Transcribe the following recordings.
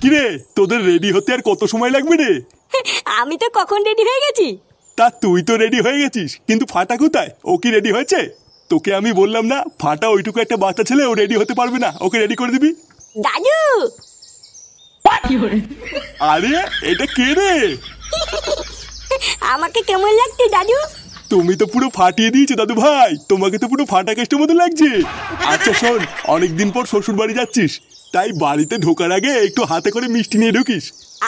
কিরে, তোদের রেডি হতে আর কত সময় লাগবে রে? আমি তো কখন রেডি হয়ে গেছি। তা তুই তো রেডি হয়ে গেছিস, কিন্তু ফাটা কোথায়? ও কি রেডি হয়েছে? তোকে আমি বললাম না, ফাটা ওইটুকু একটা বাচ্চা ছেলে, ও রেডি হতে পারবে না, ওকে রেডি করে দিবি। দাদু! আরে এটা কে রে? আমাকে কেমন লাগছে দাদু? তুমি তো পুরো ফাটিয়ে দিয়েছো দাদু ভাই, তোমাকে তো পুরো ফাটা কেষ্টের মতো লাগছে। আচ্ছা শোন, অনেকদিন পর শ্বশুর বাড়ি যাচ্ছিস, তাই বাড়িতে ঢোকার আগে একটু হাতে করে মিষ্টি নিয়ে ঢুকিস।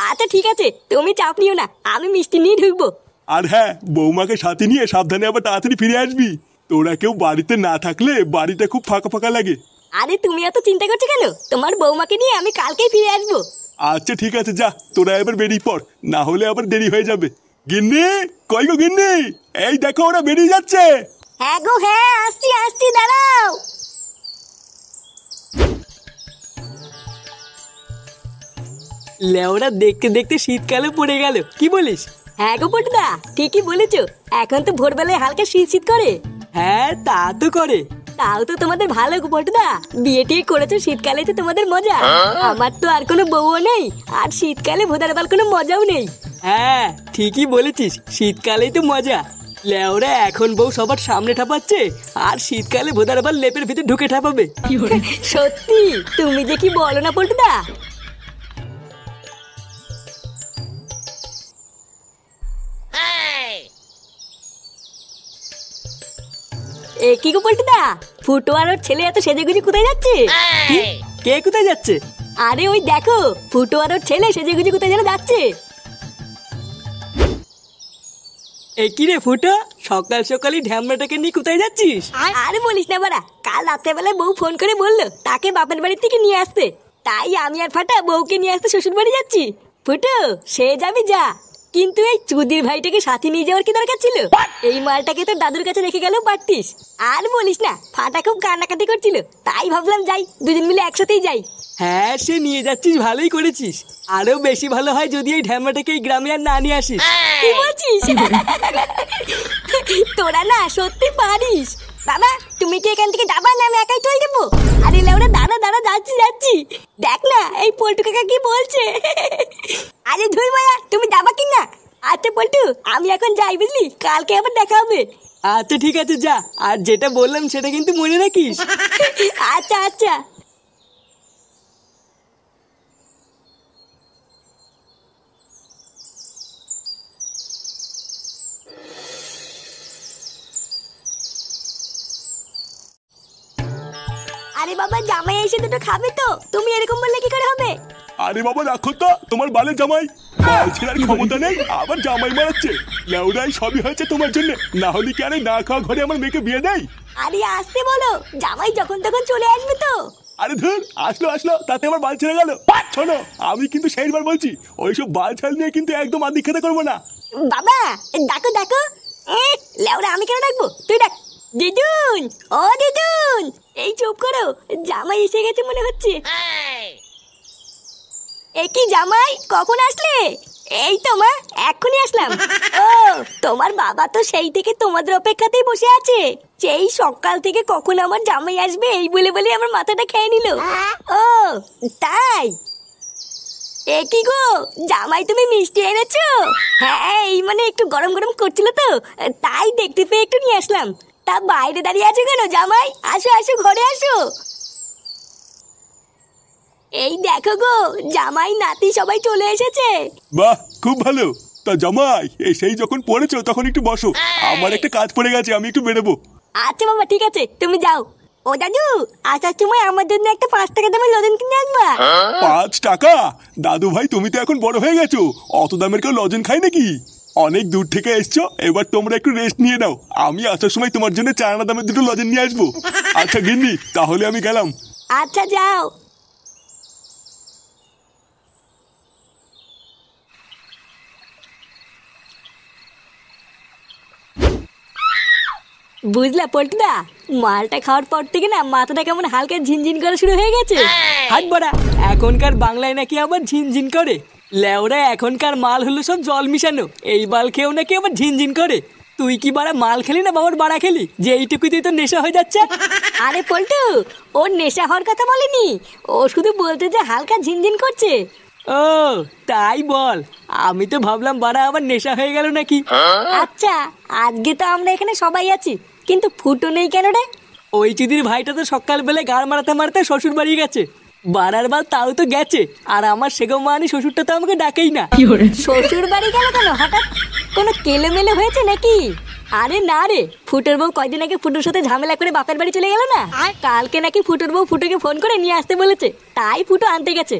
আচ্ছা ঠিক আছে, তুমি চাপ নিও না, আমি মিষ্টি নিয়ে ঢুকবো। আর হ্যাঁ, বৌমাকে সাথে নিয়ে সাবধানে আবার তাড়াতাড়ি ফিরে আসবি। তোরা কেউ বাড়িতে না থাকলে বাড়িটা খুব ফাঁকা ফাঁকা লাগে। আরে তুমি এত চিন্তা করছো কেন? তোমার বৌমাকে নিয়ে আমি কালকেই ফিরে আসবো। আচ্ছা ঠিক আছে, যা তোরা এবার বেরিয়ে পড়, না হলে আবার দেরি হয়ে যাবে। গিন্নি, কই গো গিন্নি? এই দেখো ওরা বেরিয়ে যাচ্ছে। হ্যাঁ গো হ্যাঁ, আসছি আসছি, দাঁড়াও। লেওরা দেখতে দেখতে শীতকালে পড়ে গেল, কি বলিস? হ্যাঁ গো পটুদা, ঠিকই বলেছো। এখন তো ভোরবেলায় হালকা শীত শীত করে। হ্যাঁ তা তো করে। তাও তো তোমাদের ভালো গো পটুদা, বিয়ে টিয়ে করেছো শীতকালে, তো তোমাদের মজা। আমার তো আর কোনো বউও নেই, আর শীতকালে ভোদার বাল কোনো মজাও নেই। হ্যাঁ ঠিকই বলেছিস, শীতকালেই তো মজা। লেওরা এখন বউ সবার সামনে ঠাপাচ্ছে, আর শীতকালে ভোদার বাল লেপের ভিতরে ঢুকে ঠাপাবে। সত্যি, তুমি যে কি বলো না পটুদা। এ কি গো পল্টুদা, ফুটো আর ওর ছেলে এত সেজেগুজি কোথায় যাচ্ছে? কি? কে কোথায় যাচ্ছে? আরে ওই দেখো, ফুটো আর ওর ছেলে সেজেগুজি কোথায় যেন যাচ্ছে। এ কি রে ফুটো, সকাল সকালই ঢ্যামড়াটাকে নিয়ে কোথায় যাচ্ছিস? আরে বলিস না বাড়া, কাল রাত্রেবেলায় বউ ফোন করে বললো তাকে বাপের বাড়ি থেকে নিয়ে আসতে, তাই আমি আর ফাটা বউকে নিয়ে আসতে শ্বশুর বাড়ি যাচ্ছি। ফুটো, সে যাবি যা, কিন্তু এই চুদির ভাইটাকে সাথে নিয়ে যাওয়ার কি দরকার ছিল? এই মালটাকে তোর দাদুর কাছে রেখে গেলেও পারতিস। আর বলিস না, ফাটা খুব কান্নাকাটি করছিল, তাই ভাবলাম যাই, দুজন মিলে একসাথেই যাই। হ্যাঁ সে নিয়ে যাচ্ছিস, ভালোই করেছিস। আরো বেশি ভালো হয় যদি এই ঢ্যামড়াটাকে এই গ্রামে আর না নিয়ে আসিস। কি বলছিস? তোরা না সত্যি পারিস। বাবা, তুমি কি এখান থেকে যাবা না আমি একাই চলে যাবো? আরে লেওরা, দাঁড়া দাঁড়া, যাচ্ছি যাচ্ছি। দেখ না এই পল্টু কাকা কি বলছে। আরে ধুই ভাইয়া, তুমি যাবা কি না? আচ্ছা পল্টু, আমি এখন যাই, বুঝলি, কালকে আবার দেখা হবে। আচ্ছা ঠিক আছে যা, আর যেটা বললাম সেটা কিন্তু মনে রাখিস। আচ্ছা আচ্ছা। আরে বাবা, জামাই এসে দুটো খাবে তো, তুমি এরকম বললে কি করে হবে? আরে বাবা রাখো তো তোমার বালের জামাই, বাল ছেড়ার ক্ষমতা নেই, আবার জামাই মারাচ্ছে। লেউরাই সবই হয়েছে তোমার জন্য, না হলে কি আরে না খাওয়া ঘরে আমার মেয়েকে বিয়ে দেয়? আরে আসতে বলো, জামাই যখন তখন চলে আসবে তো। আরে ধর, আসলো আসলো, তাতে আমার বাল ছেড়ে গেল। শোনো, আমি কিন্তু সেইবার বলছি, ওইসব বাল ছাল নিয়ে কিন্তু একদম আদি খেতে করবো না। বাবা ডাকো ডাকো। লেওরা আমি কেন ডাকবো, তুই ডাক। দিদুন, ও দিদুন, এই চুপ করো, জামাই এসে গেছে মনে হচ্ছে। এ কি জামাই, কখন আসলে? এই তো মা, এক্ষুনি আসলাম। ও, তোমার বাবা তো সেই থেকে তোমাদের অপেক্ষাতেই বসে আছে, সেই সকাল থেকে কখন আমার জামাই আসবে এই বলে বলে আমার মাথাটা খেয়ে নিল। ও তাই? এ কি গো জামাই, তুমি মিষ্টি এনেছো? হ্যাঁ, এই মানে একটু গরম গরম করছিল তো, তাই দেখতে পেয়ে একটু নিয়ে আসলাম। তা বাইরে দাঁড়িয়ে আছো কেন জামাই? আসো আসো, ঘরে আসো। এই দেখো গো, জামাই নাতি সবাই চলে এসেছে। বাহ, খুব ভালো। তা জামাই এই সেই যখন পড়েছো তখন একটু বসো, আমার একটা কাজ পড়ে গেছে, আমি একটু বেরোবো। আচ্ছা বাবা ঠিক আছে, তুমি যাও। ও দাদু, আসার সময় আমার জন্য একটা 5 টাকা দামের লজেন কিনে আনবা। 5 টাকা? দাদু ভাই তুমি তো এখন বড় হয়ে গেছো, অত দামের কেউ লজেন খায় নাকি? অনেক দূর থেকে এসছো, এবার তোমরা একটু রেস্ট নিয়ে নাও, আমি আসার সময় তোমার জন্য 4 আনা দামের দুটো লজেন নিয়ে আসবো। আচ্ছা গিন্নি, তাহলে আমি গেলাম। আচ্ছা যাও। বুঝলা পল্টুদা, মালটা খাওয়ার পর থেকে না মাথাটা কেমন হালকা ঝিনঝিন করা শুরু হয়ে গেছে। হাট বড়া, এখনকার বাংলায় নাকি আবার ঝিনঝিন করে? লেওরা এখনকার মাল হলো সব জল মিশানো, এই বাল খেয়েও নাকি আবার ঝিনঝিন করে। তুই কি বাড়া মাল খেলি না বাবার বাড়া খেলি যে এইটুকুতেই তো নেশা হয়ে যাচ্ছে? আরে পল্টু, ওর নেশা হওয়ার কথা বলেনি, ও শুধু বলতে যে হালকা ঝিনঝিন করছে। ও তাই বল, আমি তো ভাবলাম বাড়া আবার নেশা হয়ে গেল নাকি। আচ্ছা, আজকে তো আমরা এখানে সবাই আছি, কিন্তু ফুটো নেই কেন রে? ওই চুদির ভাইটা তো সকালবেলায় গাড় মারাতে মারাতে শ্বশুর বাড়ি গেছে। বাড়ার বাল তাও তো গেছে, আর আমার সেগো মানি শ্বশুরটা তো আমাকে ডাকেই না। শ্বশুর বাড়ি গেল কেন হঠাৎ? কোনো কেলেমেলে হয়েছে নাকি? আরে না রে, ফুটোর বউ কয়দিন আগে ফুটোর সাথে ঝামেলা করে বাপের বাড়ি চলে গেল না, কালকে নাকি ফুটোর বউ ফুটোকে ফোন করে নিয়ে আসতে বলেছে, তাই ফুটো আনতে গেছে।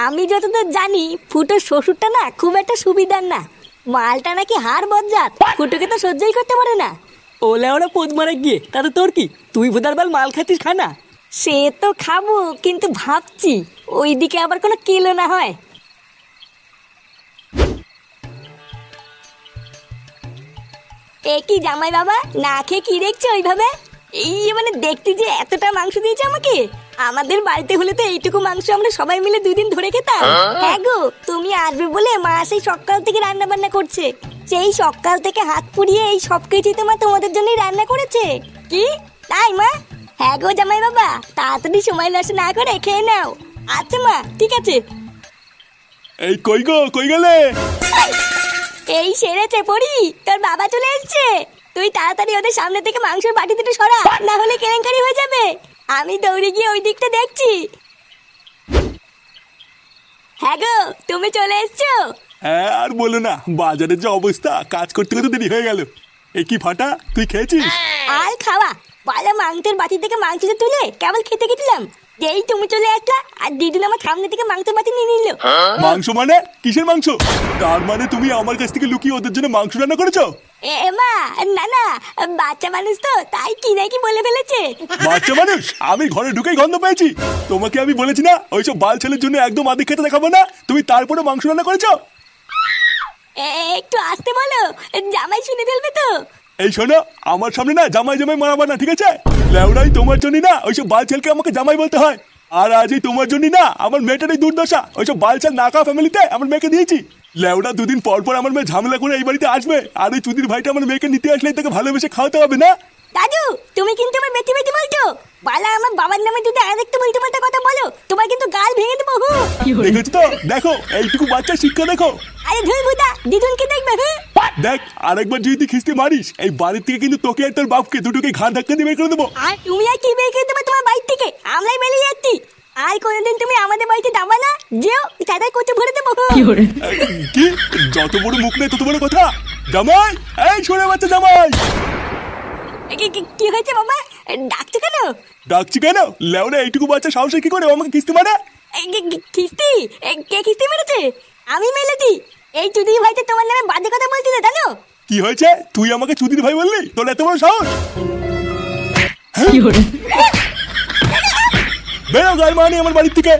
আমি যতদূর জানি ফুটোর শ্বশুরটা না খুব একটা সুবিধার না, মালটা নাকি হাড় বজ্জাত, ফুটোকে তো সহ্যই করতে পারে না। ওলে ওরা পোদ মারা গিয়ে তাতে তোর কি? তুই ভোদার বাল মাল খাচ্ছিস, খানা। সে তো খাবো, কিন্তু ভাবছি ওইদিকে আবার কোনো কিলো না হয়। এ কি জামাই বাবা, না খেয়ে কি দেখছো ওইভাবে? এই মানে দেখতে যে এতটা মাংস দিয়েছে আমাকে, আমাদের বাড়িতে হলে তো এইটুকু মাংস আমরা সবাই মিলে 2 দিন ধরে খেতাম। হ্যাঁ গো, তুমি আসবে বলে মা সেই সকাল থেকে রান্না বান্না করছে, সেই সকাল থেকে হাত পুড়িয়ে এই সব কিছুই তো মা তোমাদের জন্যই রান্না করেছে। কি তাই মা? হ্যাঁ গো জামাই বাবা, তাড়াতাড়ি সময় নষ্ট না করে খেয়ে নাও। আচ্ছা মা, ঠিক আছে। এই কই গো, কই গেলে? এই সেরেছে পড়ি, তোর বাবা চলে এসেছে। তুই তাড়াতাড়ি ওদের সামনে থেকে মাংসের বাটি দুটো সরা, না হলে কেলেঙ্কারি হয়ে যাবে। আমি দৌড়ে গিয়ে ওই দিকটা দেখছি। হ্যাঁ গো, তুমি চলে এসছো? হ্যাঁ, আর বলো না, বাজারের যে অবস্থা, কাজ করতে করতে দেরি হয়ে গেল। এ কি ফাটা, তুই খেয়েছিস? আর খাওয়া পালা, মাংসের বাটি থেকে মাংসটা তুলে কেবল খেতে গেছিলাম, যেই তুমি চলে আসলা আর দিদুন আমার সামনে থেকে মাংসের বাটি নিয়ে নিল। মাংস মানে? কিসের মাংস? তার মানে তুমি আমার কাছ থেকে লুকিয়ে ওদের জন্য মাংস রান্না করেছো? এ মা, না না, বাচ্চা মানুষ তো তাই কি নাকি বলে ফেলেছে। বাচ্চা মানুষ? আমি ঘরে ঢুকেই গন্ধ পেয়েছি। তোমাকে আমি বলেছি না ওইসব বাল ছেলের জন্য একদম আদিক খেতে দেখাবো না, তুমি তারপরে মাংস রান্না করেছো? একটু আসতে বলো, জামাই শুনে ফেলবে তো। এই শোনো, আমার সামনে না জামাই জামাই মারাবার না, ঠিক আছে? লেউড়াই তোমার জন্য না ওইসব বাল ছেলকে আমাকে জামাই বলতে হয়, আর আজই তোমার জন্য না আমার মেয়েটারই দুর্দশা, ওইসব বাল ছেল নাকা ফ্যামিলিতে আমার মেয়েকে দিয়েছি। লেউড়া 2 দিন পর পর আমার মেয়ে ঝামেলা করে এই বাড়িতে আসবে, আর ওই চুদির ভাইটা আমার মেয়েকে নিতে আসলেই তাকে ভালোবেসে খাওয়াতে হবে না? দাদু, তুমি কিন্তু আমার বেটি বেটি বলছো। বালা, আমার বাবার নামে যদি আরেকটু বলতে পাল্টা কথা বলো, তোমার কিন্তু গাল ভেঙে দেবো। দেখেছো তো, দেখো এইটুকু বাচ্চা শিক্ষা দেখো। আরে ধুই বুদা, দিদুনকে দেখবে। দেখ, আরেকবার যদি তুই খিস্তি মারিস, এই বাড়ির থেকে কিন্তু তোকে আর তোর বাপকে দুটোকে ঘাট ধাক্কা দিয়ে বের করে দেবো। আর তুমি আর কি বের করে দেবে তোমার বাড়ি থেকে? আমরাই বেরিয়ে যাচ্ছি। আর কোনোদিন তুমি আমাদের বাড়িতে যাবা না, যেও তাদের কোচে ভরে দেবো। কি? যত বড় মুখ নেই তত বড় কথা। জামাই, এই ছোড়ে বাচ্চা জামাই। কি হয়েছে বাবা, ডাকছো কেন? ডাকছি কেন? লেওরা এইটুকু বাচ্চা সাহসে কি করে আমাকে কিস্তি মারে? খিস্তি? কে খিস্তি মেরেছে? আমি মেরেছি। এই চুদি ভাইতে তোমার নামে বাজে কথা বলছিল, জানো? কি হয়েছে? তুই আমাকে চুদির ভাই বললি? তোর এত বড় সাহস? বেরো গায়ে মানি আমার বাড়ির থেকে।